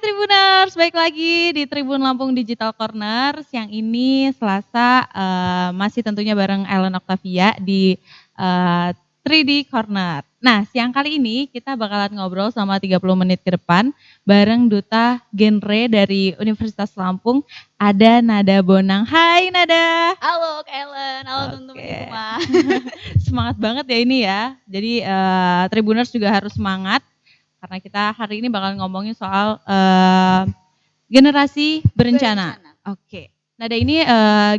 Tribuners, balik lagi di Tribun Lampung Digital Corner. Siang ini Selasa, masih tentunya bareng Ellen Octavia di 3D Corner. Nah, siang kali ini kita bakalan ngobrol selama 30 menit ke depan bareng Duta Genre dari Universitas Lampung, ada Nada Bonang. Hai Nada. Halo Kak Ellen, halo teman-teman di rumah. Semangat banget ya ini ya. Jadi Tribuners juga harus semangat karena kita hari ini bakal ngomongin soal generasi berencana. Oke. Nada ini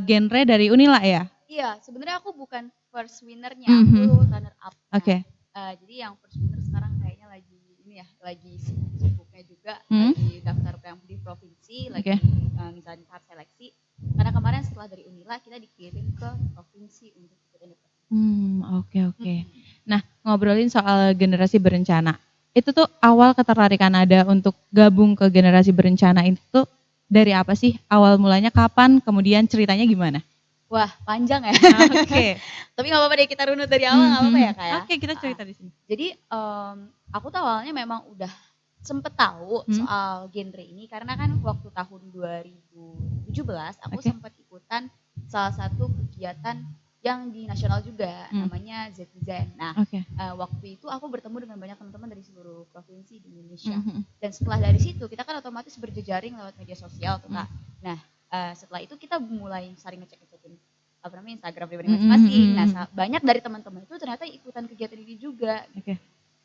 genre dari Unila ya? Iya, sebenarnya aku bukan first winnernya, aku runner up. Oke. Jadi yang first winner sekarang kayaknya lagi ini ya, lagi sibuk-sibuknya juga, lagi daftar yang di provinsi, lagi misalnya tahap seleksi. Karena kemarin setelah dari Unila kita dikirim ke provinsi untuk ikutin provinsi. Oke. Nah, ngobrolin soal generasi berencana. Itu tuh awal ketertarikan Nada untuk gabung ke generasi berencana itu tuh dari apa sih? Awal mulanya kapan? Kemudian ceritanya gimana? Wah, panjang ya. Oke. Tapi nggak apa-apa deh, kita runut dari awal, nggak apa-apa ya Kak ya. Oke, kita cerita di sini. Jadi aku tuh awalnya memang udah sempet tahu soal genre ini karena kan waktu tahun 2017 aku sempat ikutan salah satu kegiatan yang di nasional juga, namanya Zetizen. Nah, waktu itu aku bertemu dengan banyak teman-teman dari seluruh provinsi di Indonesia. Dan setelah dari situ kita kan otomatis berjejaring lewat media sosial tuh Kak. Nah, setelah itu kita mulai saling ngecek-ngecekin Instagram pribadi masing-masing. Nah, banyak dari teman-teman itu ternyata ikutan kegiatan ini juga.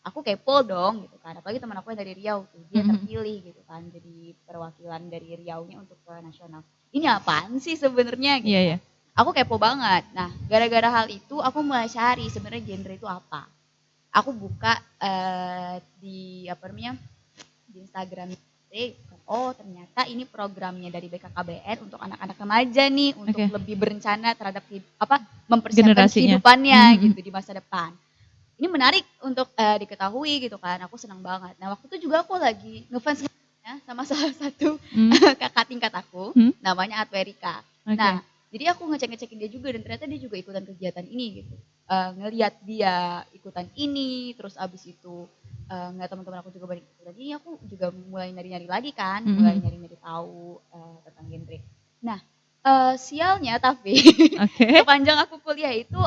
Aku kepo dong gitu kan. Apalagi teman aku yang dari Riau tuh, dia terpilih gitu kan jadi perwakilan dari Riau-nya untuk ke nasional. Ini apaan sih sebenarnya gitu. Iya. Aku kepo banget. Nah, gara-gara hal itu aku mulai cari sebenarnya genre itu apa. Aku buka di di Instagram. Oh, ternyata ini programnya dari BKKBN untuk anak-anak remaja nih untuk lebih berencana terhadap mempersiapkan kehidupannya gitu di masa depan. Ini menarik untuk diketahui gitu kan. Aku senang banget. Nah, waktu itu juga aku lagi ngefans sama salah satu kakak tingkat aku, namanya Atwerika. Nah, jadi aku ngecek-ngecekin dia juga dan ternyata dia juga ikutan kegiatan ini gitu. Ngelihat dia ikutan ini, terus abis itu ngeliat teman-teman aku juga banyak ikutan ini, aku juga mulai nyari-nyari lagi kan, mulai nyari-nyari tahu tentang genre. Nah, sialnya tapi sepanjang aku kuliah itu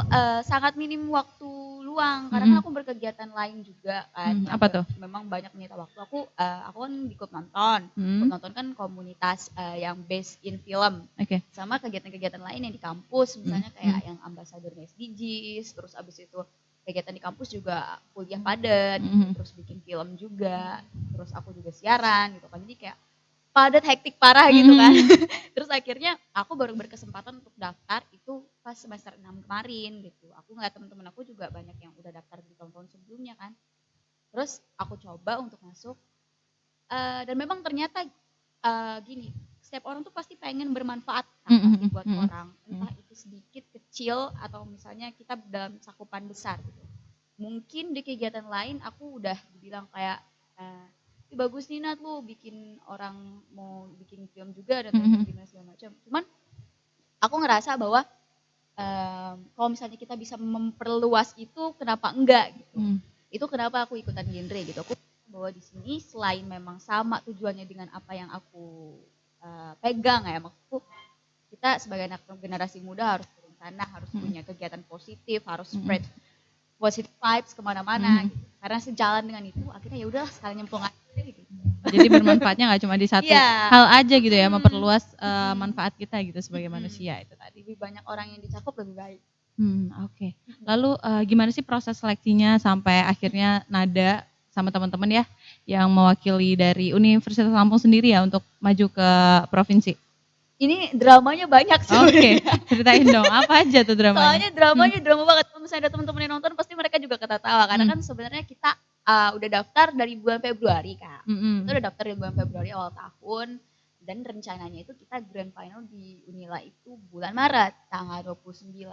sangat minim waktu luang karena aku berkegiatan lain juga kan. Apa tuh? Memang banyak menyita waktu. Aku kan ikut nonton. Ikut nonton kan komunitas yang based in film. Sama kegiatan-kegiatan lain yang di kampus misalnya kayak yang ambasador SDGs, terus abis itu kegiatan di kampus juga kuliah padat, terus bikin film juga, terus aku juga siaran gitu kan. Jadi kayak padat, hektik parah gitu kan. Terus akhirnya aku baru berkesempatan untuk daftar itu pas semester 6 kemarin gitu. Aku ngeliat teman-teman aku juga banyak yang udah daftar di tahun-tahun sebelumnya kan. Terus aku coba untuk masuk dan memang ternyata gini, setiap orang tuh pasti pengen bermanfaat buat orang. Entah itu sedikit, kecil, atau misalnya kita dalam cakupan besar gitu. Mungkin di kegiatan lain aku udah dibilang kayak bagus nih Nat, lu bikin orang mau bikin film juga dan gimana segala macam. Cuman aku ngerasa bahwa kalau misalnya kita bisa memperluas itu, kenapa enggak gitu. Itu kenapa aku ikutan genre gitu. Aku bahwa di sini selain memang sama tujuannya dengan apa yang aku pegang ya, maksudku kita sebagai anak generasi muda harus berencana, harus punya kegiatan positif, harus spread positive vibes kemana-mana gitu. Karena sejalan dengan itu akhirnya ya udahlah sekalian nyemplung aja gitu. Jadi bermanfaatnya nggak cuma di satu hal aja gitu ya, memperluas manfaat kita gitu sebagai manusia itu tadi. Lebih banyak orang yang dicakup lebih baik. Oke. Lalu gimana sih proses seleksinya sampai akhirnya Nada sama teman-teman ya yang mewakili dari Universitas Lampung sendiri ya untuk maju ke provinsi? Ini dramanya banyak sih. Oke, ceritain dong apa aja tuh dramanya? Soalnya dramanya drama banget. Kalau misalnya ada teman-teman yang nonton pasti mereka juga ketawa karena kan sebenarnya kita udah daftar dari bulan Februari Kak. Kita udah daftar dari bulan Februari awal tahun dan rencananya itu kita grand final di Unila itu bulan Maret tanggal 29.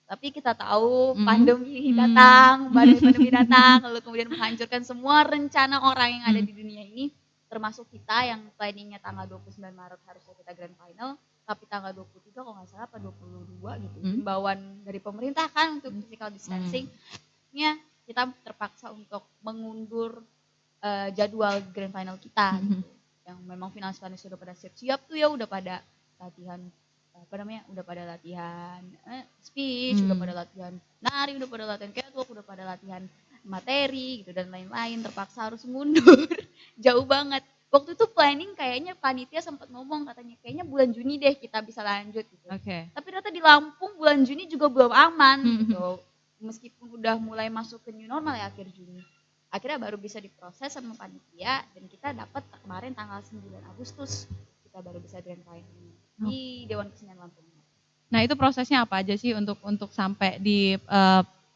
Tapi kita tahu pandemi datang, pandemi datang, lalu kemudian menghancurkan semua rencana orang yang ada di dunia ini. Termasuk kita yang planningnya tanggal 29 Maret harusnya kita grand final, tapi tanggal 23 kalau nggak salah apa 22 gitu, himbauan dari pemerintah kan untuk physical distancing, kita terpaksa untuk mengundur jadwal grand final kita gitu. yang memang finalis udah pada siap-siap tuh ya, udah pada latihan udah pada latihan speech, udah pada latihan nari, udah pada latihan catwalk, udah pada latihan materi gitu dan lain-lain, terpaksa harus mundur jauh banget. Waktu itu planning kayaknya panitia sempat ngomong katanya kayaknya bulan Juni deh kita bisa lanjut gitu. Tapi ternyata di Lampung bulan Juni juga belum aman gitu. Meskipun udah mulai masuk ke new normal ya akhir Juni. Akhirnya baru bisa diproses sama panitia dan kita dapat kemarin tanggal 9 Agustus kita baru bisa grand final di Dewan Kesenian Lampung. Nah, itu prosesnya apa aja sih untuk sampai di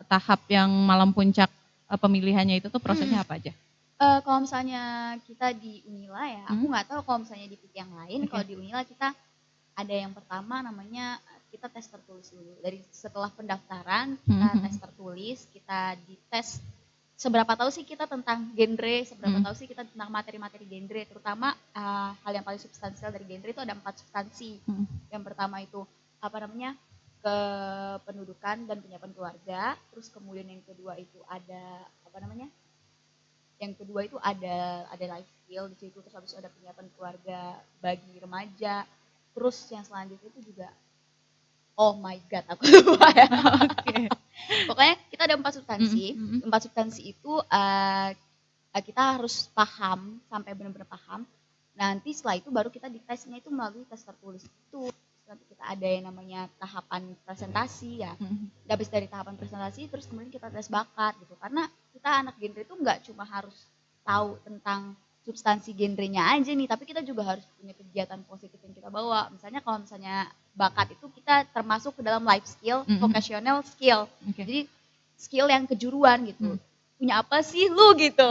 tahap yang malam puncak pemilihannya itu tuh prosesnya apa aja? Kalau misalnya kita di Unila ya, aku nggak tahu kalau misalnya di PIK yang lain. Kalau di Unila kita ada yang pertama namanya kita tes tertulis dulu. Dari setelah pendaftaran kita tes tertulis, kita dites seberapa tahu sih kita tentang genre, seberapa tahu sih kita tentang materi-materi genre, terutama hal yang paling substansial dari genre itu ada 4 substansi. Yang pertama itu kependudukan dan penyiapan keluarga, terus kemudian yang kedua itu ada life skill di situ, terus habis itu ada penyiapan keluarga bagi remaja, terus yang selanjutnya itu juga oh my god aku lupa ya. Pokoknya kita ada 4 substansi. 4 substansi itu kita harus paham sampai benar-benar paham. Nanti setelah itu baru kita ditesnya itu melalui tes tertulis itu. Nanti kita ada yang namanya tahapan presentasi ya. Habis dari tahapan presentasi terus kemudian kita tes bakat gitu. Karena kita anak genre itu nggak cuma harus tahu tentang substansi genrenya aja nih, tapi kita juga harus punya kegiatan positif yang kita bawa. Misalnya kalau misalnya bakat itu kita termasuk ke dalam life skill, vocational skill. Jadi skill yang kejuruan gitu. Punya apa sih lu gitu?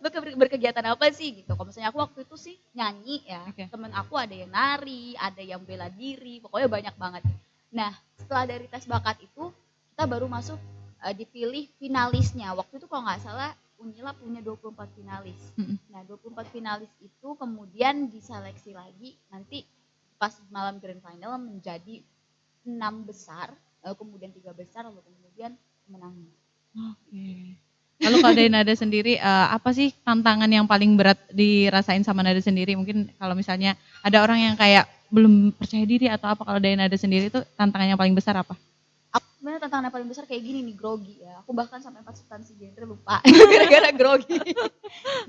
Lu berkegiatan apa sih gitu? Kalau misalnya aku waktu itu sih nyanyi ya. Temen aku ada yang nari, ada yang bela diri, pokoknya banyak banget. Nah, setelah dari tes bakat itu kita baru masuk dipilih finalisnya. Waktu itu kalau nggak salah Unila punya 24 finalis. Nah, 24 finalis itu kemudian diseleksi lagi nanti pas malam grand final menjadi 6 besar, kemudian 3 besar, lalu kemudian menangnya. Lalu kalau dari Nada sendiri, apa sih tantangan yang paling berat dirasain sama Nada sendiri? Mungkin kalau misalnya ada orang yang kayak belum percaya diri atau apa, kalau dari Nada sendiri itu tantangan yang paling besar apa? Sebenarnya tantangan yang paling besar kayak gini nih, grogi ya. Aku bahkan sampai 4 substansi genre lupa gara-gara grogi.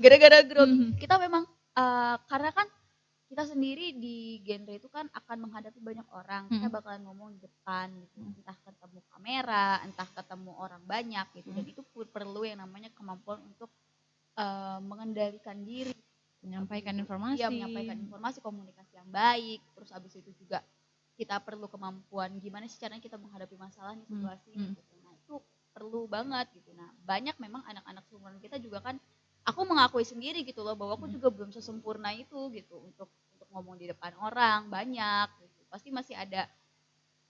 Gara-gara grogi. Kita memang karena kan kita sendiri di genre itu kan akan menghadapi banyak orang. Kita bakalan ngomong di depan gitu. Entah ketemu kamera, entah ketemu orang banyak gitu. Dan itu perlu yang namanya kemampuan untuk mengendalikan diri, menyampaikan informasi. Iya, menyampaikan informasi, komunikasi yang baik. Terus habis itu juga kita perlu kemampuan gimana sih caranya kita menghadapi masalah nih, situasi gitu. Nah, itu perlu banget gitu. Nah, banyak memang anak-anak seumuran kita juga kan, aku mengakui sendiri gitu loh bahwa aku juga belum sesempurna itu gitu untuk ngomong di depan orang banyak gitu. Pasti masih ada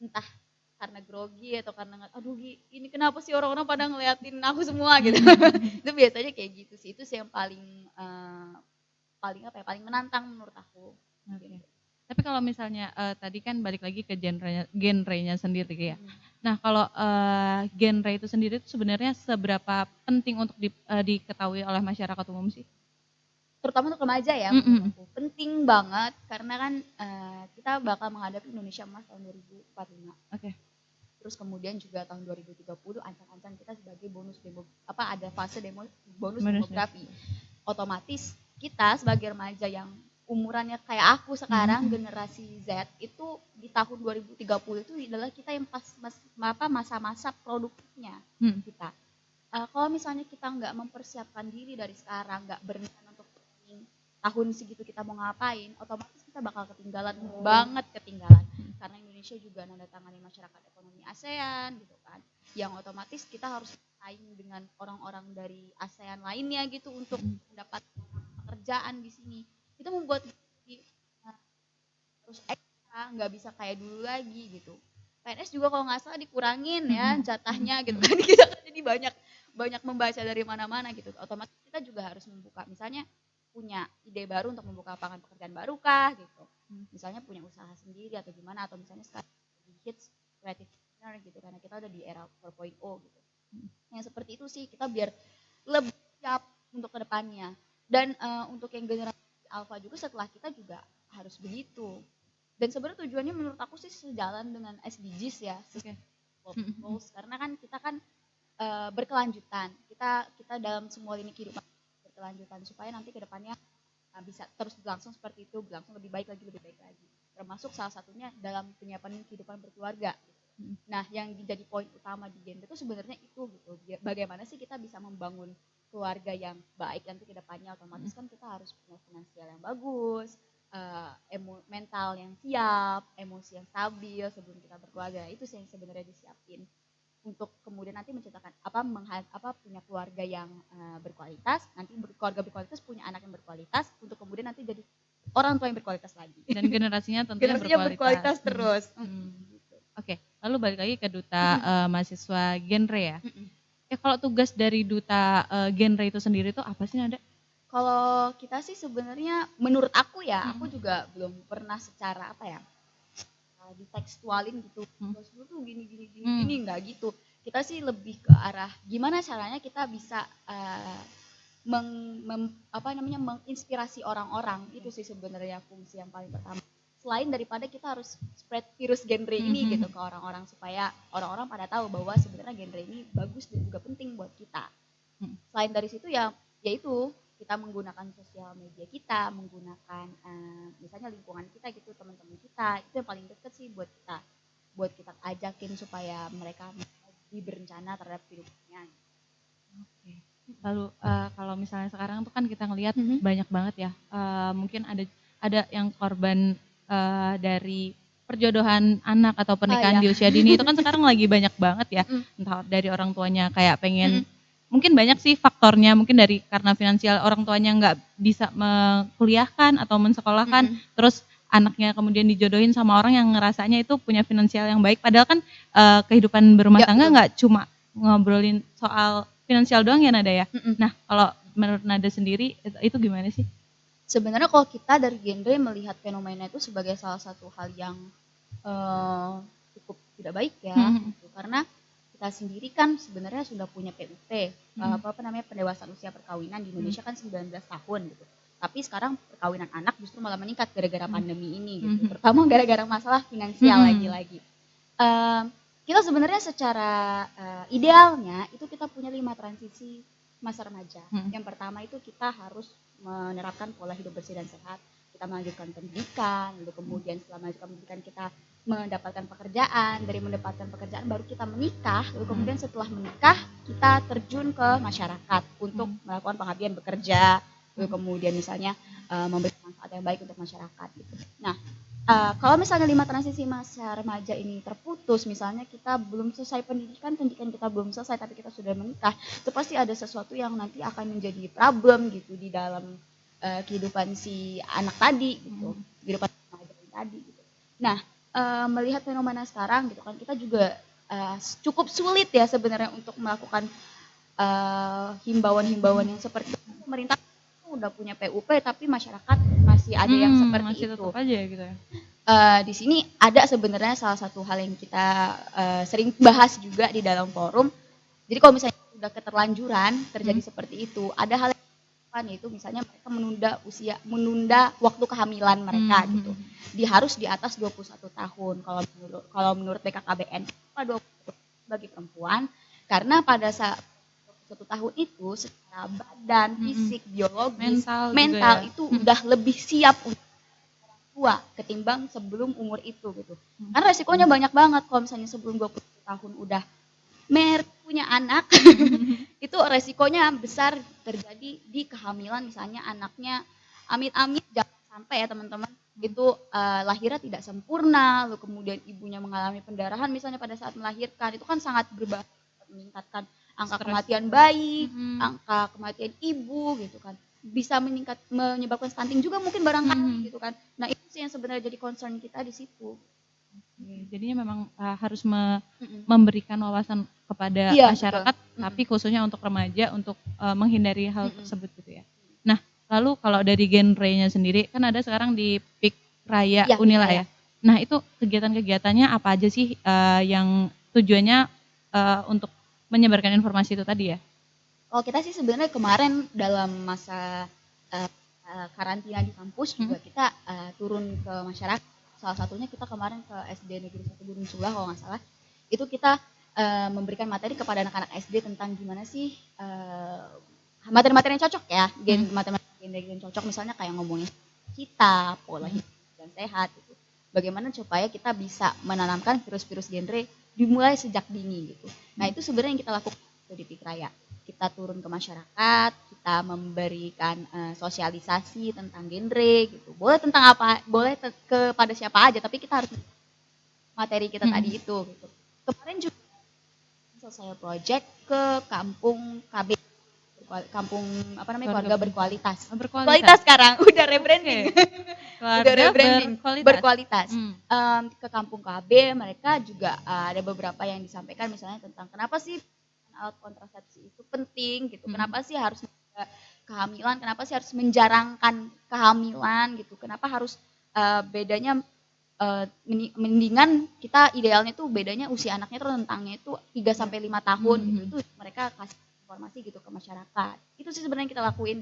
entah karena grogi atau karena aduh ini kenapa sih orang-orang pada ngeliatin aku semua gitu. Itu biasanya kayak gitu sih. Itu sih yang paling paling menantang menurut aku. Gitu. Tapi kalau misalnya tadi kan balik lagi ke genrenya sendiri ya. Nah, kalau genre itu sendiri itu sebenarnya seberapa penting untuk diketahui oleh masyarakat umum sih? Terutama untuk remaja ya, penting banget karena kan kita bakal menghadapi Indonesia Emas tahun 2045. Terus kemudian juga tahun 2030 ancang-ancang kita sebagai bonus ada fase bonus demografi. Otomatis kita sebagai remaja yang umurannya kayak aku sekarang, generasi Z itu di tahun 2030 itu adalah kita yang masa-masa produktifnya kita. Kalau misalnya kita nggak mempersiapkan diri dari sekarang, nggak berencana untuk tahun segitu kita mau ngapain, otomatis kita bakal ketinggalan, banget ketinggalan. Karena Indonesia juga nandatangani masyarakat ekonomi ASEAN gitu kan, yang otomatis kita harus bersaing dengan orang-orang dari ASEAN lainnya gitu untuk mendapat pekerjaan di sini. Itu membuat harus ekstra, nggak bisa kayak dulu lagi gitu. PNS juga kalau nggak salah dikurangin ya jatahnya gitu kan, kita kan jadi banyak membaca dari mana-mana gitu. Otomatis kita juga harus membuka, misalnya punya ide baru untuk membuka lapangan pekerjaan baru kah gitu. Misalnya punya usaha sendiri atau gimana, atau misalnya sekarang hits creative designer gitu karena kita udah di era 4.0 gitu. Yang seperti itu sih kita biar lebih siap untuk kedepannya. Dan untuk yang generasi Alpha juga setelah kita juga harus begitu. Dan sebenarnya tujuannya menurut aku sih sejalan dengan SDGs ya, goals, karena kan kita kan berkelanjutan. Kita dalam semua lini kehidupan berkelanjutan supaya nanti ke depannya bisa terus berlangsung seperti itu, berlangsung lebih baik lagi. Termasuk salah satunya dalam penyiapan kehidupan berkeluarga. Nah, yang jadi poin utama di genre itu sebenarnya itu gitu. Bagaimana sih kita bisa membangun keluarga yang baik nanti ke depannya, otomatis kan kita harus punya finansial yang bagus, mental yang siap, emosi yang stabil sebelum kita berkeluarga. Itu sih yang sebenarnya disiapin untuk kemudian nanti menciptakan punya keluarga yang berkualitas, nanti keluarga berkualitas punya anak yang berkualitas, untuk kemudian nanti jadi orang tua yang berkualitas lagi. Dan generasinya tentunya berkualitas terus. Oke, lalu balik lagi ke duta mahasiswa genre ya. Kalau tugas dari duta genre itu sendiri itu apa sih, Nada? Kalau kita sih sebenarnya menurut aku ya, aku juga belum pernah secara ditekstualin gitu. Terus tuh gini enggak gitu. Kita sih lebih ke arah gimana caranya kita bisa menginspirasi orang-orang. Itu sih sebenarnya fungsi yang paling pertama. Selain daripada kita harus spread virus genre ini gitu ke orang-orang supaya orang-orang pada tahu bahwa sebenarnya genre ini bagus dan juga penting buat kita. Selain dari situ ya yaitu kita menggunakan sosial media kita, menggunakan misalnya lingkungan kita gitu, teman-teman kita, itu yang paling dekat sih buat kita ajakin supaya mereka lebih berencana terhadap hidupnya. Oke. Lalu kalau misalnya sekarang tuh kan kita ngelihat banyak banget ya, mungkin ada yang korban dari perjodohan anak atau pernikahan di usia dini itu kan sekarang lagi banyak banget ya, entah dari orang tuanya kayak pengen, mungkin banyak sih faktornya, mungkin dari karena finansial orang tuanya nggak bisa mengkuliahkan atau mensekolahkan, terus anaknya kemudian dijodohin sama orang yang ngerasanya itu punya finansial yang baik, padahal kan kehidupan berumah tangga nggak cuma ngobrolin soal finansial doang ya, Nada ya. Nah, kalau menurut Nada sendiri itu gimana sih? Sebenarnya kalau kita dari genre melihat fenomena itu sebagai salah satu hal yang cukup tidak baik ya, gitu. Karena kita sendiri kan sebenarnya sudah punya PUP, pendewasaan usia perkawinan di Indonesia kan 19 tahun gitu. Tapi sekarang perkawinan anak justru malah meningkat gara-gara pandemi ini gitu. Pertama gara-gara masalah finansial lagi-lagi. Kita sebenarnya secara idealnya itu kita punya 5 transisi masa remaja. Yang pertama itu kita harus menerapkan pola hidup bersih dan sehat. Kita melanjutkan pendidikan, lalu kemudian setelah melanjutkan pendidikan kita mendapatkan pekerjaan, dari mendapatkan pekerjaan baru kita menikah, lalu kemudian setelah menikah kita terjun ke masyarakat untuk melakukan pengabdian bekerja, lalu kemudian misalnya memberikan manfaat yang baik untuk masyarakat gitu. Nah, kalau misalnya 5 transisi masa remaja ini terputus, misalnya kita belum selesai pendidikan kita belum selesai tapi kita sudah menikah, itu pasti ada sesuatu yang nanti akan menjadi problem gitu di dalam kehidupan si anak tadi gitu, kehidupan remaja tadi gitu. Nah, melihat fenomena sekarang gitu kan, kita juga cukup sulit ya sebenarnya untuk melakukan himbauan-himbauan yang seperti itu. Pemerintah udah punya PUP tapi masyarakat masih ada yang seperti masih itu. Tetap aja gitu ya. Di sini ada sebenarnya salah satu hal yang kita sering bahas juga di dalam forum. Jadi kalau misalnya sudah keterlanjuran terjadi seperti itu, ada hal yang yaitu misalnya mereka menunda waktu kehamilan mereka gitu. Harus di atas 21 tahun kalau menurut BKKBN. Kenapa 21 bagi perempuan? Karena pada saat 21 tahun itu secara badan, fisik, biologis, mental itu udah lebih siap untuk orang tua ketimbang sebelum umur itu gitu. Karena resikonya banyak banget kalau misalnya sebelum 20 tahun udah punya anak, itu resikonya besar terjadi di kehamilan, misalnya anaknya amit-amit jangan sampai ya teman-teman, itu lahirnya tidak sempurna, lalu kemudian ibunya mengalami pendarahan misalnya pada saat melahirkan, itu kan sangat berbahaya, meningkatkan angka kematian bayi, angka kematian ibu gitu kan, bisa menyebabkan stunting juga mungkin barangkali gitu kan. Nah itu sih yang sebenarnya jadi concern kita di situ. Jadinya memang harus memberikan wawasan kepada masyarakat, tapi khususnya untuk remaja untuk menghindari hal tersebut gitu ya. Nah, lalu kalau dari genrenya sendiri kan ada sekarang di PIK Raya Unila ya. Nah, itu kegiatan-kegiatannya apa aja sih yang tujuannya untuk menyebarkan informasi itu tadi ya? Kalau kita sih sebenarnya kemarin dalam masa karantina di kampus juga kita turun ke masyarakat. Salah satunya kita kemarin ke SD Negeri 1 Gunung Sula kalau nggak salah. Itu kita memberikan materi kepada anak-anak SD tentang gimana sih materi-materi yang cocok ya, materi-materi yang cocok misalnya kayak ngomongin kita, pola hidup dan sehat gitu. Bagaimana supaya kita bisa menanamkan virus-virus genre dimulai sejak dini gitu. Nah itu sebenarnya yang kita lakukan di Pikraya. Kita turun ke masyarakat, kita memberikan sosialisasi tentang genre gitu. Boleh tentang apa, boleh kepada siapa aja, tapi kita harus materi kita tadi itu gitu. Kemarin juga selesai project ke kampung KB, kampung apa namanya, keluarga berkualitas. Berkualitas sekarang udah rebranding. Udah rebranding berkualitas. Ke kampung KB mereka juga ada beberapa yang disampaikan misalnya tentang kenapa sih alat kontrasepsi itu penting gitu. Kenapa sih harus kehamilan, kenapa sih harus menjarangkan kehamilan gitu. Kenapa harus bedanya mendingan kita idealnya tuh bedanya usia anaknya tuh rentangnya itu 3 sampai 5 tahun gitu. Itu mereka kasih informasi gitu ke masyarakat. Itu sih sebenarnya yang kita lakuin,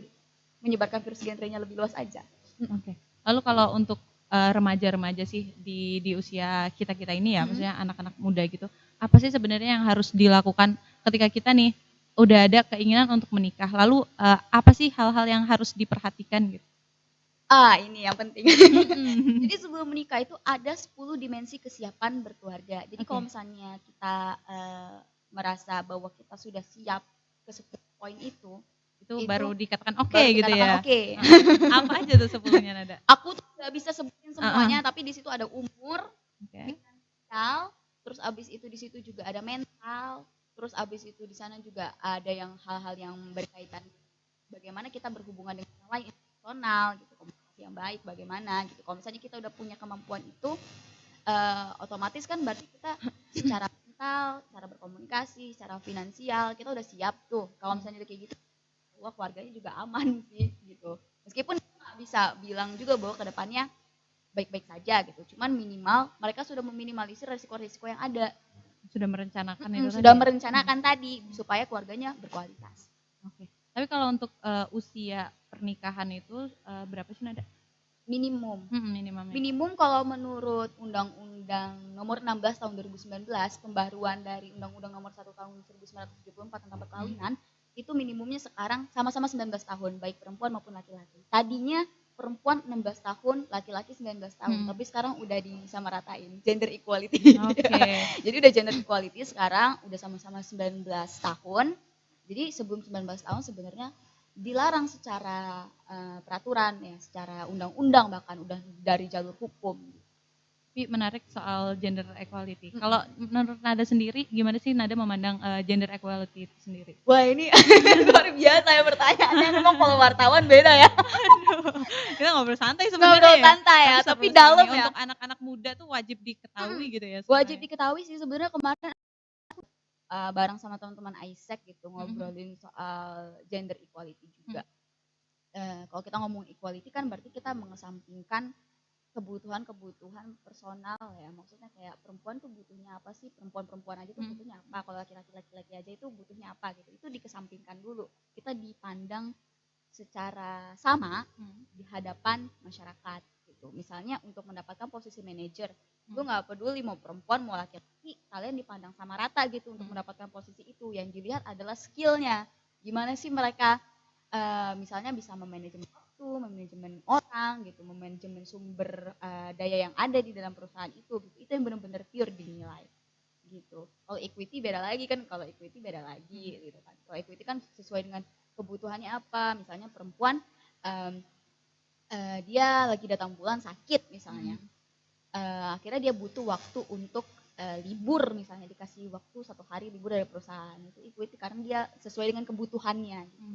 menyebarkan virus genrenya lebih luas aja. Oke. Lalu kalau untuk remaja-remaja sih di usia kita ini ya, maksudnya anak-anak muda gitu, apa sih sebenarnya yang harus dilakukan ketika kita nih udah ada keinginan untuk menikah? Lalu apa sih hal-hal yang harus diperhatikan gitu? Ini yang penting. Jadi sebelum menikah itu ada 10 dimensi kesiapan berkeluarga. Jadi kalau misalnya kita merasa bahwa kita sudah siap ke 10 poin itu baru dikatakan oke gitu ya. Oke. Apa aja tuh 10-nya Nada? Aku tuh gak bisa sebutin semuanya, tapi di situ ada umur, finansial, terus abis itu di situ juga ada mental, terus abis itu di sana juga ada yang hal-hal yang berkaitan bagaimana kita berhubungan dengan orang lain, emosional gitu, komunikasi yang baik bagaimana gitu. Kalau misalnya kita udah punya kemampuan itu, otomatis kan berarti kita secara mental, cara berkomunikasi, secara finansial kita udah siap tuh. Kalau misalnya udah kayak gitu, wah keluarganya juga aman sih gitu. Meskipun nggak bisa bilang juga bahwa kedepannya baik-baik saja gitu. Cuman minimal mereka sudah meminimalisir risiko-risiko yang ada. Sudah merencanakan itu sudah tadi. Merencanakan tadi supaya keluarganya berkualitas. Oke. Tapi kalau untuk usia pernikahan itu berapa sih Nada? Minimum. Minimum kalau menurut Undang-Undang Nomor 16 Tahun 2019, pembaruan dari Undang-Undang Nomor 1 Tahun 1974 tentang perkawinan, itu minimumnya sekarang sama-sama 19 tahun, baik perempuan maupun laki-laki. Tadinya perempuan 16 tahun, laki-laki 19 tahun, tapi sekarang udah disamaratain, gender equality. Jadi udah gender equality sekarang udah sama-sama 19 tahun. Jadi sebelum 19 tahun sebenarnya dilarang secara peraturan ya, secara undang-undang bahkan udah dari jalur hukum. Tapi menarik soal gender equality. Kalau menurut Nada sendiri, gimana sih Nada memandang gender equality itu sendiri? Wah ini luar biasa ya pertanyaannya. Memang kalau wartawan beda ya. Kita ngobrol santai sebenarnya. Ngobrol santai ya, tapi dalam ya. Untuk anak-anak muda tuh wajib diketahui gitu ya. Wajib diketahui sih sebenarnya. Kemarin bareng sama teman-teman Isaac gitu ngobrolin soal gender equality juga. Kalau kita ngomong equality kan berarti kita mengesampingkan kebutuhan personal ya, maksudnya kayak perempuan tuh butuhnya apa sih, perempuan aja tuh butuhnya apa, kalau laki-laki aja itu butuhnya apa gitu, itu dikesampingkan dulu, kita dipandang secara sama di hadapan masyarakat gitu. Misalnya untuk mendapatkan posisi manajer, gue nggak peduli mau perempuan mau laki-laki, kalian dipandang sama rata gitu untuk mendapatkan posisi itu. Yang dilihat adalah skillnya, gimana sih mereka misalnya bisa memanajemen waktu, memanajemen orang gitu, memanajemen sumber daya yang ada di dalam perusahaan itu gitu. Itu yang benar-benar pure dinilai gitu. Kalau equity beda lagi kan, gitu kan. Kalau equity kan sesuai dengan kebutuhannya apa, misalnya perempuan dia lagi datang bulan sakit misalnya, akhirnya dia butuh waktu untuk libur, misalnya dikasih waktu 1 hari libur dari perusahaan, itu equity karena dia sesuai dengan kebutuhannya gitu.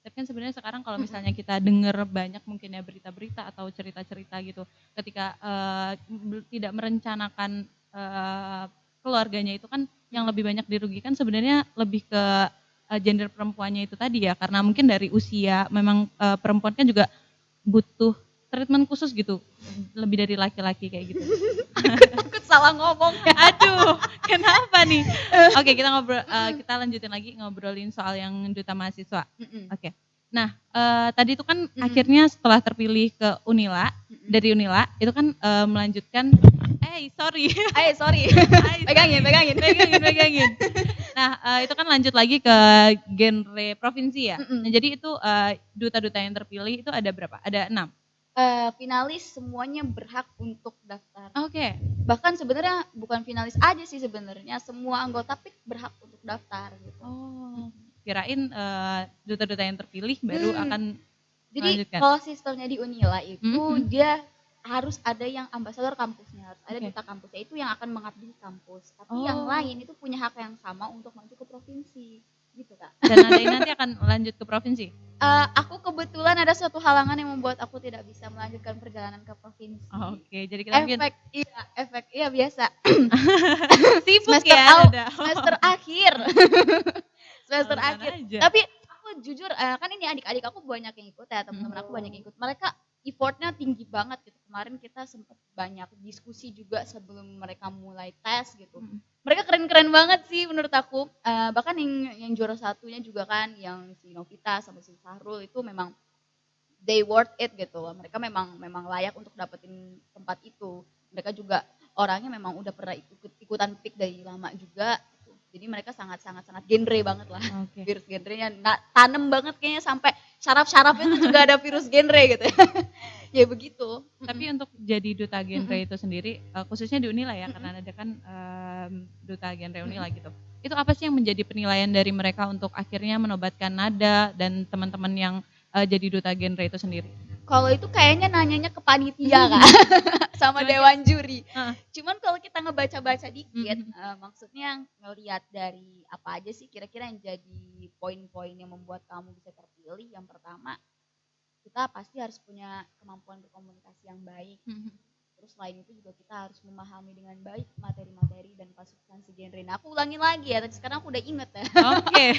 Tapi kan sebenarnya sekarang kalau misalnya kita dengar banyak mungkin ya berita-berita atau cerita-cerita gitu, ketika tidak merencanakan keluarganya itu kan yang lebih banyak dirugikan sebenarnya lebih ke gender perempuannya itu tadi ya, karena mungkin dari usia memang perempuan kan juga butuh treatment khusus gitu, lebih dari laki-laki kayak gitu. Takut salah ngomong. Aduh, kenapa nih? Oke, kita lanjutin lagi ngobrolin soal yang duta mahasiswa. Oke. Nah, tadi itu kan akhirnya setelah terpilih ke Unila, dari Unila itu kan melanjutkan sorry. Pegangin. Nah, itu kan lanjut lagi ke genre provinsi ya. Nah, jadi itu duta-duta yang terpilih itu ada berapa? Ada 6. Finalis semuanya berhak untuk daftar. Oke. Bahkan sebenarnya bukan finalis aja sih sebenarnya, semua anggota PIK berhak untuk daftar gitu. Oh, kirain duta-duta yang terpilih baru akan jadi melanjutkan. Kalau sistemnya di Unila itu dia harus ada yang ambasador kampusnya, harus ada duta kampusnya itu yang akan mengabdi kampus. Tapi yang lain itu punya hak yang sama untuk maju ke provinsi. Gitu Kak. Dan ada yang nanti akan lanjut ke provinsi? Aku kebetulan ada suatu halangan yang membuat aku tidak bisa melanjutkan perjalanan ke provinsi. Oke, jadi kita efek biasa. Sibuk ya. Semester akhir. Semester akhir. Tapi aku jujur kan ini adik-adik aku banyak yang ikut ya, teman-teman aku banyak yang ikut. Mereka effortnya tinggi banget gitu. Kemarin kita sempat banyak diskusi juga sebelum mereka mulai tes gitu. Mereka keren-keren banget sih menurut aku. Bahkan yang juara satunya juga kan, yang si Novita sama si Sahrul itu memang they worth it gitu loh. Mereka memang layak untuk dapetin tempat itu. Mereka juga orangnya memang udah pernah ikutan PIK dari lama juga. Jadi mereka sangat genre banget lah. Virus genrenya tanem banget kayaknya, sampai syaraf-syarafnya itu juga ada virus genre gitu. Ya begitu. Tapi untuk jadi duta genre itu sendiri, khususnya di Unila ya, karena ada kan duta genre Unila gitu. Itu apa sih yang menjadi penilaian dari mereka untuk akhirnya menobatkan nada dan teman-teman yang jadi duta genre itu sendiri? Kalau itu kayaknya nanyanya ke panitia Kak, sama dewan juri. Cuman kalau kita ngebaca-baca dikit, maksudnya ngelihat dari apa aja sih kira-kira yang jadi poin-poin yang membuat kamu bisa terpilih. Yang pertama, kita pasti harus punya kemampuan berkomunikasi yang baik. Terus selain itu juga kita harus memahami dengan baik materi-materi dan 4 substansi genre. Nah, aku ulangin lagi ya, sekarang aku udah inget ya. Oke.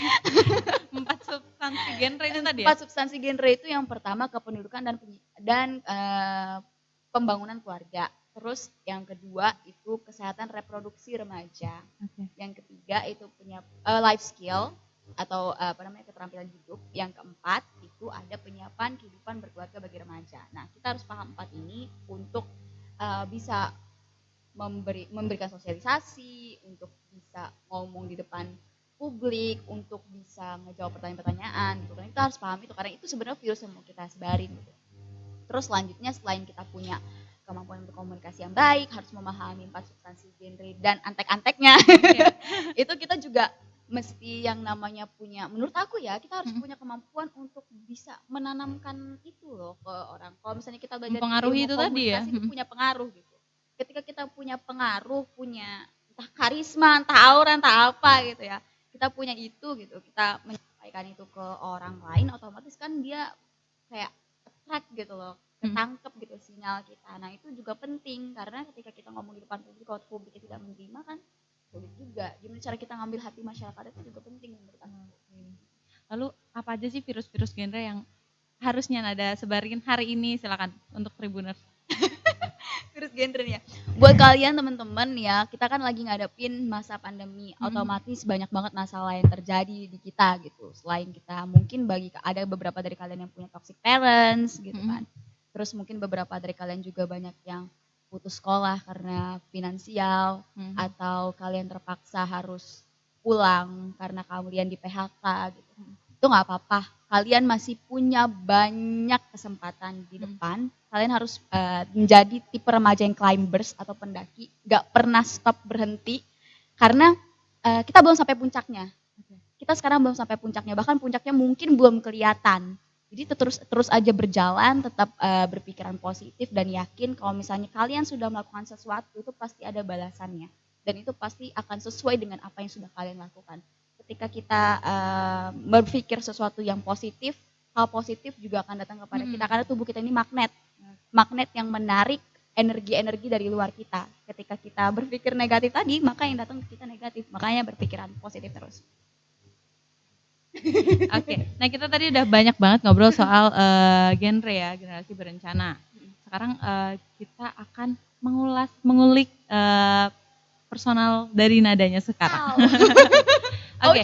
4 substansi genre itu tadi ya? 4 substansi genre itu yang pertama kependudukan dan pembangunan keluarga. Terus yang kedua itu kesehatan reproduksi remaja. Yang ketiga itu punya life skill atau keterampilan hidup. Yang keempat itu ada penyiapan kehidupan berkeluarga bagi remaja. Nah, kita harus paham 4 ini untuk bisa memberikan sosialisasi, untuk bisa ngomong di depan publik, untuk bisa ngejawab pertanyaan-pertanyaan gitu kan. Kita harus paham itu karena itu sebenarnya virus yang mau kita sebarin gitu. Terus selanjutnya selain kita punya kemampuan berkomunikasi yang baik, harus memahami 4 substansi genre dan antek-anteknya. Itu kita juga mesti yang namanya punya, menurut aku ya, kita harus punya kemampuan untuk bisa menanamkan itu loh ke orang. Kalau misalnya kita belajar mempengaruhi itu tadi ya, itu punya pengaruh gitu. Ketika kita punya pengaruh, punya entah karisma, entah aura, entah apa gitu ya, kita punya itu gitu, kita menyampaikan itu ke orang lain, otomatis kan dia kayak attract gitu loh, ketangkep gitu sinyal kita. Nah itu juga penting karena ketika kita ngomong di depan publik, kalau publiknya tidak menerima kan sulit juga. Gimana cara kita ngambil hati masyarakat itu juga penting menurut aku. Lalu apa aja sih virus-virus genre yang harusnya Nada sebarin hari ini, silakan untuk Tribuners. Virus genre ya. Buat kalian teman-teman ya, kita kan lagi ngadepin masa pandemi, otomatis banyak banget masalah yang terjadi di kita gitu. Selain kita mungkin ada beberapa dari kalian yang punya toxic parents gitu kan. Terus mungkin beberapa dari kalian juga banyak yang putus sekolah karena finansial, atau kalian terpaksa harus pulang karena kalian di PHK gitu. Itu nggak apa-apa, kalian masih punya banyak kesempatan di depan. Kalian harus menjadi tipe remaja yang climbers atau pendaki, nggak pernah stop berhenti, karena kita belum sampai puncaknya. Kita sekarang belum sampai puncaknya, bahkan puncaknya mungkin belum kelihatan. Jadi terus aja berjalan, tetap berpikiran positif dan yakin kalau misalnya kalian sudah melakukan sesuatu itu pasti ada balasannya. Dan itu pasti akan sesuai dengan apa yang sudah kalian lakukan. Ketika kita berpikir sesuatu yang positif, hal positif juga akan datang kepada kita karena tubuh kita ini magnet yang menarik energi-energi dari luar kita. Ketika kita berpikir negatif tadi, maka yang datang ke kita negatif. Makanya berpikiran positif terus. Oke, nah kita tadi udah banyak banget ngobrol soal genre ya, generasi berencana. Sekarang kita akan mengulik personal dari Nadanya sekarang. Oke.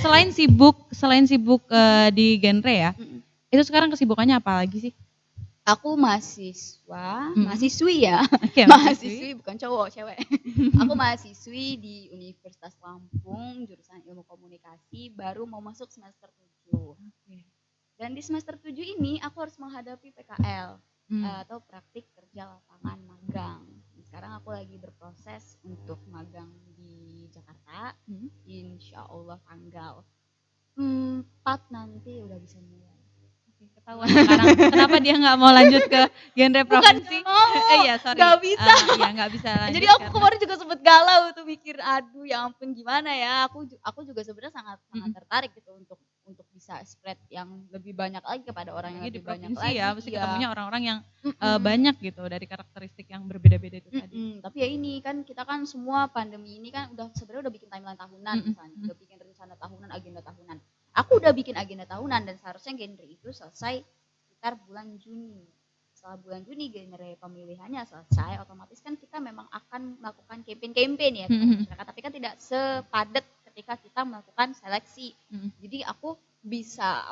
Selain sibuk di genre ya, itu sekarang kesibukannya apa lagi sih? Aku mahasiswi ya. Okay, mahasiswi bukan cowok, cewek. Aku mahasiswi di Universitas Lampung, jurusan Ilmu Komunikasi, baru mau masuk semester 7. Okay. Dan di semester 7 ini aku harus menghadapi PKL atau praktik kerja lapangan magang. Sekarang aku lagi berproses untuk magang di Jakarta. Insya Allah tanggal 4 nanti udah bisa mulai. Ketahuan sekarang kenapa dia nggak mau lanjut ke genre provinsi? Iya, sorry. Nggak bisa. Iya, nggak bisa lanjut. Jadi aku kemarin juga sempet galau tuh mikir, aduh ya ampun gimana ya. Aku juga sebenarnya sangat tertarik gitu untuk bisa spread yang lebih banyak lagi kepada orang yang lebih banyak lagi. Ya, mesti ketemunya orang-orang yang banyak gitu dari karakteristik yang berbeda-beda itu tadi. Tapi ya ini kan kita kan semua pandemi ini kan sebenarnya udah bikin timeline tahunan misalnya, udah bikin rencana tahunan, agenda tahunan. Aku udah bikin agenda tahunan dan seharusnya genre itu selesai sekitar bulan Juni. Setelah bulan Juni genre pemilihannya selesai, otomatis kan kita memang akan melakukan campaign ya masyarakat, tapi kan tidak sepadat ketika kita melakukan seleksi. Jadi aku bisa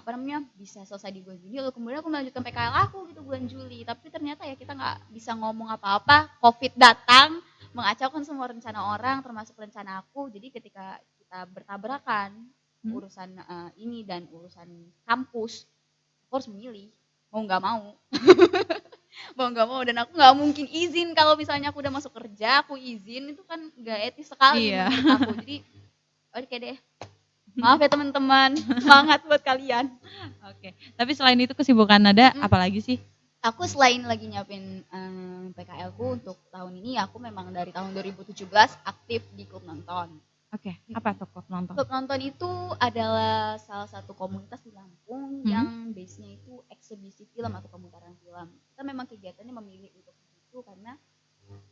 bisa selesai di bulan Juni, lalu kemudian aku melanjutkan PKL aku gitu bulan Juli. Tapi ternyata ya kita nggak bisa ngomong apa-apa, COVID datang mengacaukan semua rencana orang, termasuk rencana aku. Jadi ketika kita bertabrakan urusan ini dan urusan kampus, aku harus memilih mau nggak mau. Mau nggak mau, dan aku nggak mungkin izin kalau misalnya aku udah masuk kerja aku izin, itu kan nggak etis sekali menurut aku. Jadi oke deh, maaf ya teman-teman, semangat buat kalian. Oke. Tapi selain itu kesibukan Nada apa lagi sih? Aku selain lagi nyiapin PKL-ku untuk tahun ini, aku memang dari tahun 2017 aktif di klub nonton. Oke, apa tuh klub nonton? Klub nonton itu adalah salah satu komunitas di Lampung yang base-nya itu eksebisi film atau pemutaran film. Kita memang kegiatannya memilih untuk itu karena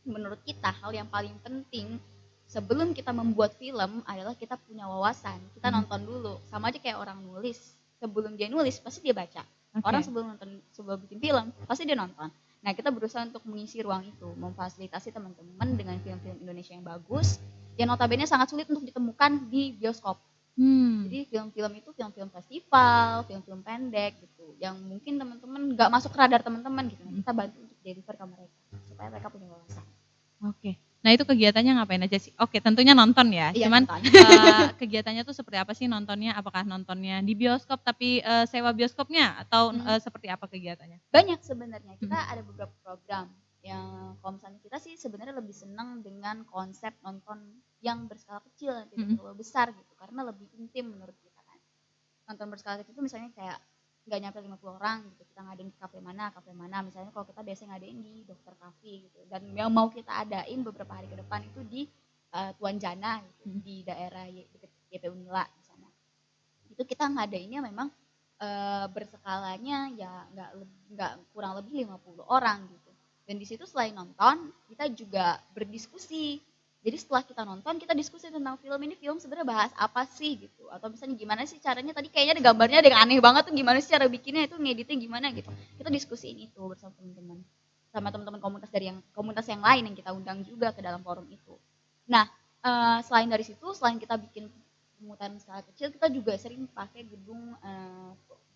menurut kita hal yang paling penting sebelum kita membuat film adalah kita punya wawasan. Kita nonton dulu, sama aja kayak orang nulis. Sebelum dia nulis pasti dia baca. Orang sebelum bikin film pasti dia nonton. Nah, kita berusaha untuk mengisi ruang itu, memfasilitasi teman-teman dengan film-film Indonesia yang bagus, yang notabene sangat sulit untuk ditemukan di bioskop. Jadi film-film itu film-film festival, film-film pendek gitu, yang mungkin teman-teman nggak masuk radar teman-teman gitu. Kita bantu untuk deliver ke mereka supaya mereka punya wawasan. Oke. Nah itu kegiatannya ngapain aja sih? Oke, tentunya nonton ya. Iya, cuman kegiatannya tuh seperti apa sih nontonnya? Apakah nontonnya di bioskop tapi sewa bioskopnya atau seperti apa kegiatannya? Banyak sebenarnya. Kita ada beberapa program yang kalau misalnya kita sih sebenarnya lebih senang dengan konsep nonton yang berskala kecil, tidak terlalu besar gitu, karena lebih intim menurut kita kan. Nonton berskala kecil itu misalnya kayak nggak nyampe 50 orang gitu, kita ngadain di kafe mana, misalnya kalau kita biasanya ngadain di Dokter Cafe gitu, dan yang mau kita adain beberapa hari ke depan itu di Tuan Jana gitu, di daerah dekat YP Unila di sana. Itu kita ngadainnya memang berskalanya ya nggak kurang lebih 50 orang gitu. Dan di situ selain nonton, kita juga berdiskusi. Jadi setelah kita nonton, kita diskusi tentang film ini, film sebenarnya bahas apa sih gitu. Atau misalnya gimana sih caranya, tadi kayaknya ada gambarnya ada yang aneh banget tuh, gimana sih cara bikinnya, itu ngeditnya gimana gitu. Kita diskusiin itu bersama teman-teman. Sama teman-teman komunitas dari komunitas yang lain yang kita undang juga ke dalam forum itu. Nah, selain dari situ, selain kita bikin pemutaran skala kecil, kita juga sering pakai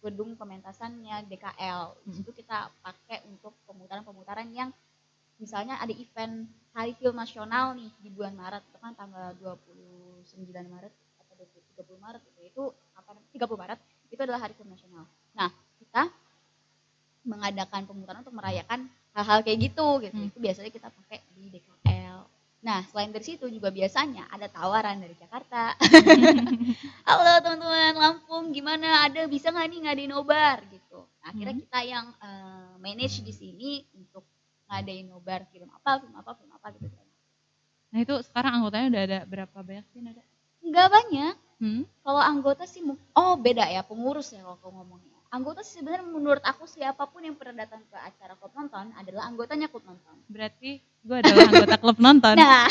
gedung pementasannya DKL. Di situ kita pakai untuk pemutaran-pemutaran yang misalnya ada event Hari Film Nasional nih di bulan Maret, itu kan tanggal 29 Maret atau 30 Maret itu 30 Maret itu adalah Hari Film Nasional. Nah, kita mengadakan pemutaran untuk merayakan hal-hal kayak gitu. Itu biasanya kita pakai di DKL. Nah, selain dari situ juga biasanya ada tawaran dari Jakarta. Halo teman-teman Lampung, gimana? Bisa nggak nih ngadain nobar gitu. Nah, akhirnya kita yang manage di sini untuk ngadain nobar film apa gitu. Nah itu sekarang anggotanya udah ada berapa banyak sih Nada? Nggak banyak. Kalau anggota sih, beda ya pengurus ya kalau ngomongnya. Anggota sih sebenarnya menurut aku siapapun yang pernah datang ke acara klub nonton adalah anggotanya klub nonton. Berarti gue adalah anggota klub nonton. Nah,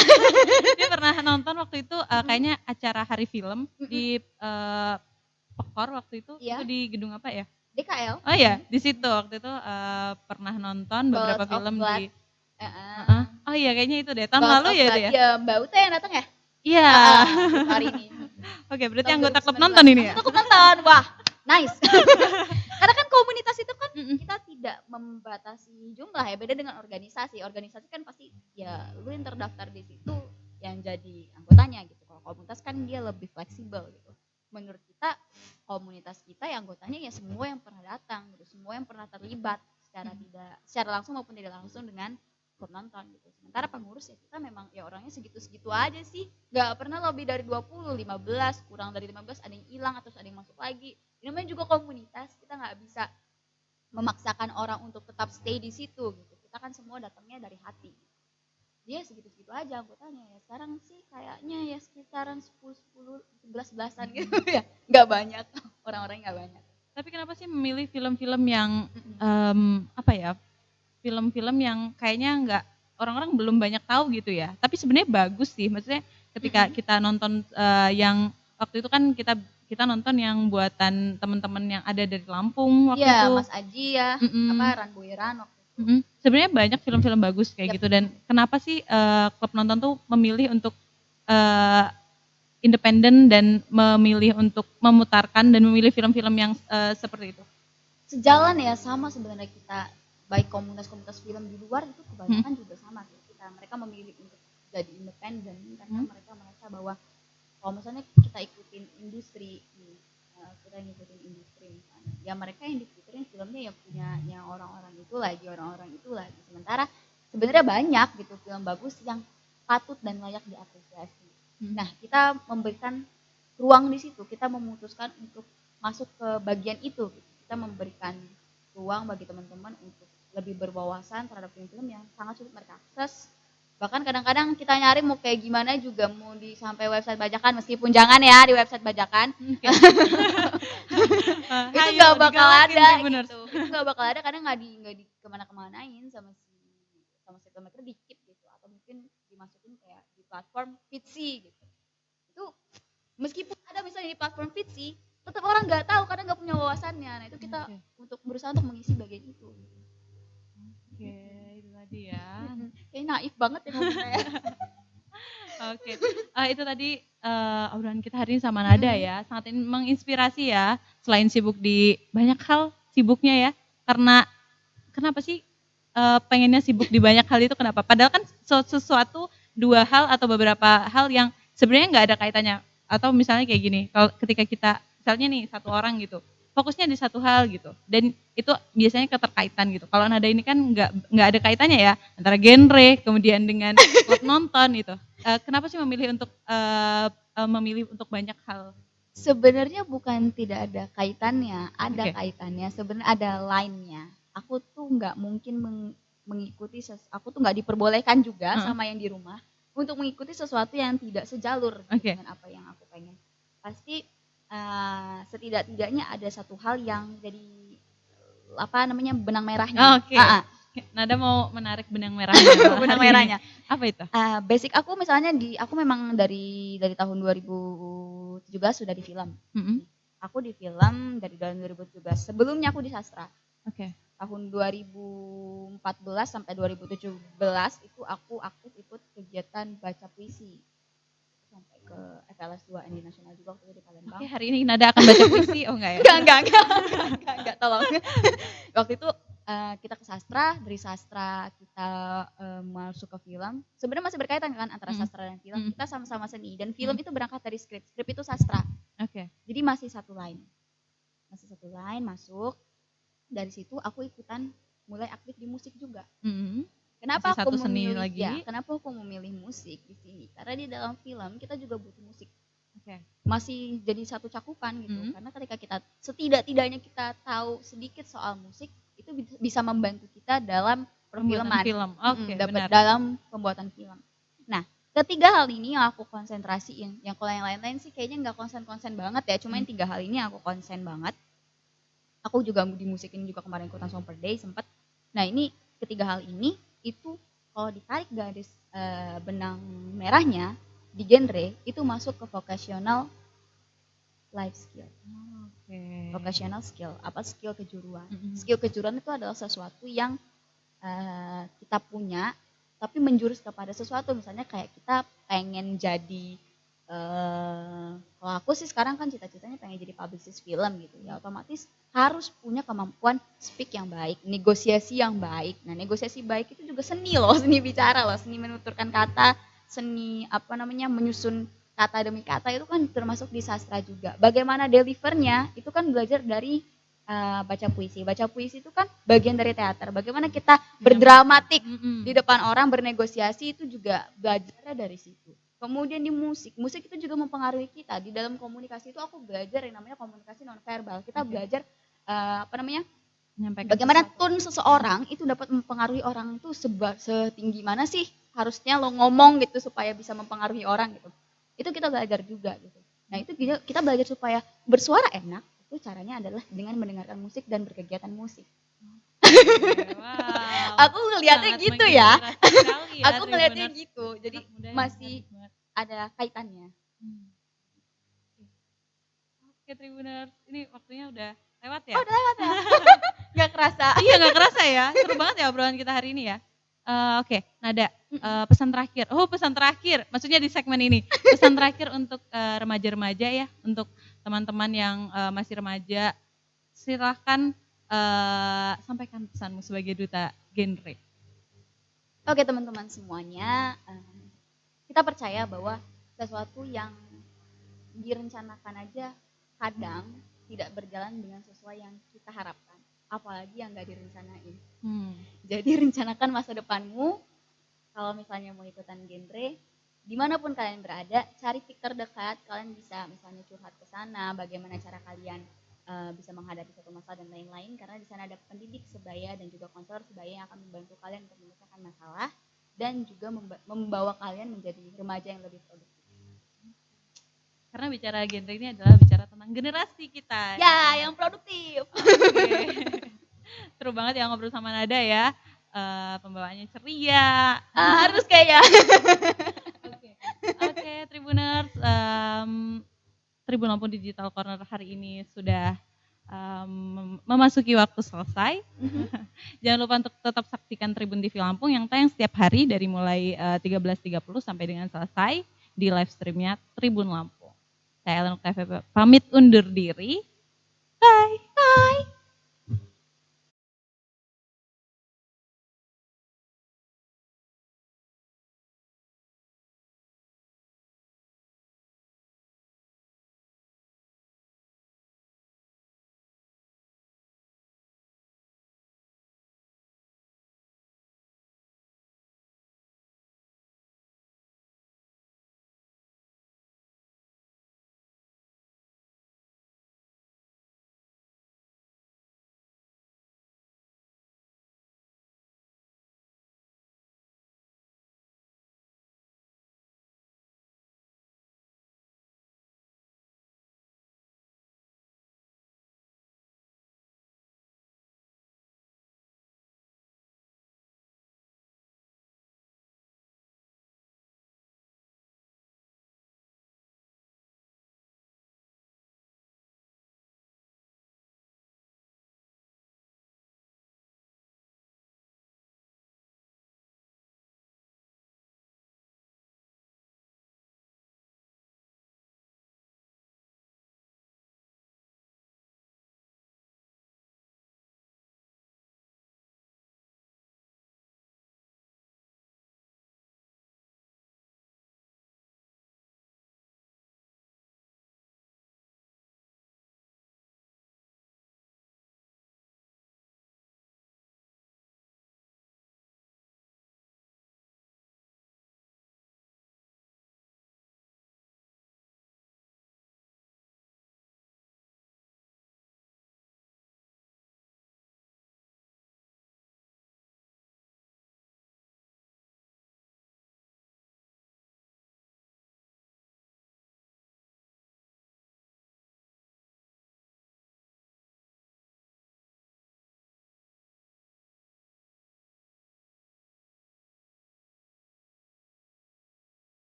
dia pernah nonton waktu itu kayaknya acara Hari Film di Pekor waktu itu. Itu di gedung apa ya? DKL. Oh iya, di situ waktu itu pernah nonton beberapa film di. Oh iya kayaknya itu deh tahun lalu ya deh. Iya, Mbak Uta yang datang ya? Iya. Hari ini. Oke, berarti anggota klub nonton ini ya? Anggota klub nonton, wah nice. Karena kan komunitas itu kan kita tidak membatasi jumlah ya, beda dengan organisasi. Organisasi kan pasti ya lu yang terdaftar di situ yang jadi anggotanya gitu. Kalau komunitas kan dia lebih fleksibel gitu. Menurut kita komunitas kita ya anggotanya ya semua yang pernah datang gitu, semua yang pernah terlibat secara langsung maupun tidak langsung dengan klub nonton gitu. Sementara pengurus ya kita memang ya orangnya segitu-segitu aja sih. Gak pernah lebih dari 20, 15, kurang dari 15 ada yang hilang atau ada yang masuk lagi. Ini namanya juga komunitas, kita nggak bisa memaksakan orang untuk tetap stay di situ gitu. Kita kan semua datangnya dari hati. Dia segitu-segitu aja anggotanya ya. Sekarang sih kayaknya ya sekitaran 10, 11-an gitu ya. Nggak banyak, orang-orangnya nggak banyak. Tapi kenapa sih memilih film-film yang film-film yang kayaknya nggak orang-orang belum banyak tahu gitu ya. Tapi sebenarnya bagus sih. Maksudnya ketika kita nonton yang waktu itu kan kita nonton yang buatan teman-teman yang ada dari Lampung waktu itu. Mas Aji ya, Ranbuiran waktu itu. Sebenarnya banyak film-film bagus kayak gitu. Dan kenapa sih klub nonton tuh memilih untuk independen dan memilih untuk memutarkan dan memilih film-film yang seperti itu? Sejalan ya sama sebenarnya kita, baik komunitas-komunitas film di luar itu kebanyakan juga sama kita. Mereka memilih untuk jadi independen karena mereka merasa bahwa kalau misalnya kita ikutin industri, kita ngikutin industri misalnya, ya mereka yang diputerin filmnya ya punyanya orang-orang itu lagi. Sementara sebenarnya banyak gitu film bagus yang patut dan layak diapresiasi. Nah, kita memberikan ruang di situ, kita memutuskan untuk masuk ke bagian itu. Kita memberikan ruang bagi teman-teman untuk lebih berwawasan terhadap film-film yang sangat sulit mereka akses. Bahkan kadang-kadang kita nyari mau kayak gimana juga mau sampai website bajakan, meskipun jangan ya di website bajakan. Itu nggak bakal ada gitu. Itu nggak bakal ada karena nggak di kemana-kemanain sama si filmmaker dikit gitu, atau mungkin dimasukin kayak di platform Vitsy gitu. Itu meskipun ada misalnya di platform Vitsy, tetap orang nggak tahu karena nggak punya wawasannya. Nah itu kita untuk berusaha untuk mengisi bagian itu. Oke, itu tadi ya. Kayak naif banget ya ngomongnya. Oke, itu tadi obrolan kita hari ini sama Nada ya, sangat menginspirasi ya. Selain sibuk di banyak hal sibuknya ya, karena kenapa sih pengennya sibuk di banyak hal itu kenapa? Padahal kan sesuatu dua hal atau beberapa hal yang sebenarnya nggak ada kaitannya. Atau misalnya kayak gini, kalau ketika kita misalnya nih satu orang gitu, fokusnya di satu hal gitu, dan itu biasanya keterkaitan gitu. Kalau Nada ini kan nggak ada kaitannya ya antara genre kemudian dengan klub nonton itu. Kenapa sih memilih untuk banyak hal? Sebenarnya bukan tidak ada kaitannya, ada kaitannya. Sebenarnya ada line-nya. Aku tuh nggak mungkin mengikuti, aku tuh nggak diperbolehkan juga sama yang di rumah untuk mengikuti sesuatu yang tidak sejalur dengan apa yang aku pengen. Pasti setidak-tidaknya ada satu hal yang jadi benang merahnya. Nada mau menarik benang merahnya. Benang merahnya. Apa itu? Basic aku misalnya aku memang dari tahun 2017 sudah di film. Aku di film dari tahun 2017. Sebelumnya aku di sastra. Tahun 2014 sampai 2017 itu aku aktif ikut kegiatan baca puisi. Sampai ke FLS 2 Andi Nasional juga waktu itu di Palembang. Hari ini Nada akan baca puisi, oh enggak ya? Enggak, tolong. Waktu itu kita ke sastra, dari sastra kita masuk ke film. Sebenarnya masih berkaitan kan antara sastra dan film. Kita sama-sama seni dan film itu berangkat dari skrip. Skrip itu sastra. Jadi masih satu line masuk. Dari situ aku ikutan mulai aktif di musik juga. Kenapa aku memilih musik di sini? Karena di dalam film kita juga butuh musik. Masih jadi satu cakupan gitu. Karena ketika kita setidak-tidaknya kita tahu sedikit soal musik, itu bisa membantu kita dalam perfilman. Dalam pembuatan film. Nah, ketiga hal ini yang aku konsentrasiin. Yang kalau yang lain-lain sih kayaknya nggak konsen banget ya. Cuma yang tiga hal ini aku konsen banget. Aku juga di musikin juga kemarin ikutan Song Per Day sempat. Nah ini ketiga hal ini itu kalau ditarik garis benang merahnya di genre itu masuk ke vocational life skill. Vocational skill, apa skill kejuruan. Skill kejuruan itu adalah sesuatu yang kita punya tapi menjurus kepada sesuatu. Misalnya kayak kita pengen jadi Kalau aku sih sekarang kan cita-citanya pengen jadi publicist film gitu ya, otomatis harus punya kemampuan speak yang baik, negosiasi yang baik. Nah negosiasi baik itu juga seni loh, seni bicara loh, seni menuturkan kata, seni menyusun kata demi kata, itu kan termasuk di sastra juga. Bagaimana delivernya itu kan belajar dari baca puisi. Baca puisi itu kan bagian dari teater. Bagaimana kita berdramatik di depan orang, bernegosiasi, itu juga belajarnya dari situ. Kemudian di musik itu juga mempengaruhi kita. Di dalam komunikasi itu aku belajar yang namanya komunikasi nonverbal. Kita belajar bagaimana tone seseorang itu dapat mempengaruhi orang itu setinggi mana sih harusnya lo ngomong gitu supaya bisa mempengaruhi orang gitu. Itu kita belajar juga gitu. Nah itu kita belajar supaya bersuara enak, itu caranya adalah dengan mendengarkan musik dan berkegiatan musik. Wow. Aku ngelihatnya gitu ya. Aku ngelihatnya gitu. Jadi masih ada kaitannya. Oke Tribuners, ini waktunya udah lewat ya? Oh, udah lewat ya? Gak kerasa. Iya gak kerasa ya, seru banget ya obrolan kita hari ini ya. Oke, Nada, pesan terakhir. Pesan terakhir, maksudnya di segmen ini. Pesan terakhir untuk remaja-remaja ya, untuk teman-teman yang masih remaja, silahkan sampaikan pesanmu sebagai duta genre. Oke teman-teman semuanya, kita percaya bahwa sesuatu yang direncanakan aja kadang tidak berjalan dengan sesuai yang kita harapkan, apalagi yang gak direncanain. Jadi rencanakan masa depanmu. Kalau misalnya mau ikutan genre, dimanapun kalian berada, cari tip terdekat. Kalian bisa misalnya curhat ke sana, bagaimana cara kalian bisa menghadapi satu masalah dan lain-lain, karena di sana ada pendidik sebaya dan juga konselor sebaya yang akan membantu kalian untuk menyelesaikan masalah dan juga membawa kalian menjadi remaja yang lebih produktif. Karena bicara genre ini adalah bicara tentang generasi kita. Ya, yang produktif. Seru banget ya ngobrol sama Nada ya. Pembawaannya ceria. Harus kayak. Oke, Tribuners. Tribun Lampung Digital Corner hari ini sudah memasuki waktu selesai. Jangan lupa untuk tetap saksikan Tribun TV Lampung yang tayang setiap hari dari mulai 13.30 sampai dengan selesai di live streamnya Tribun Lampung. Saya Ellen pamit undur diri. Bye.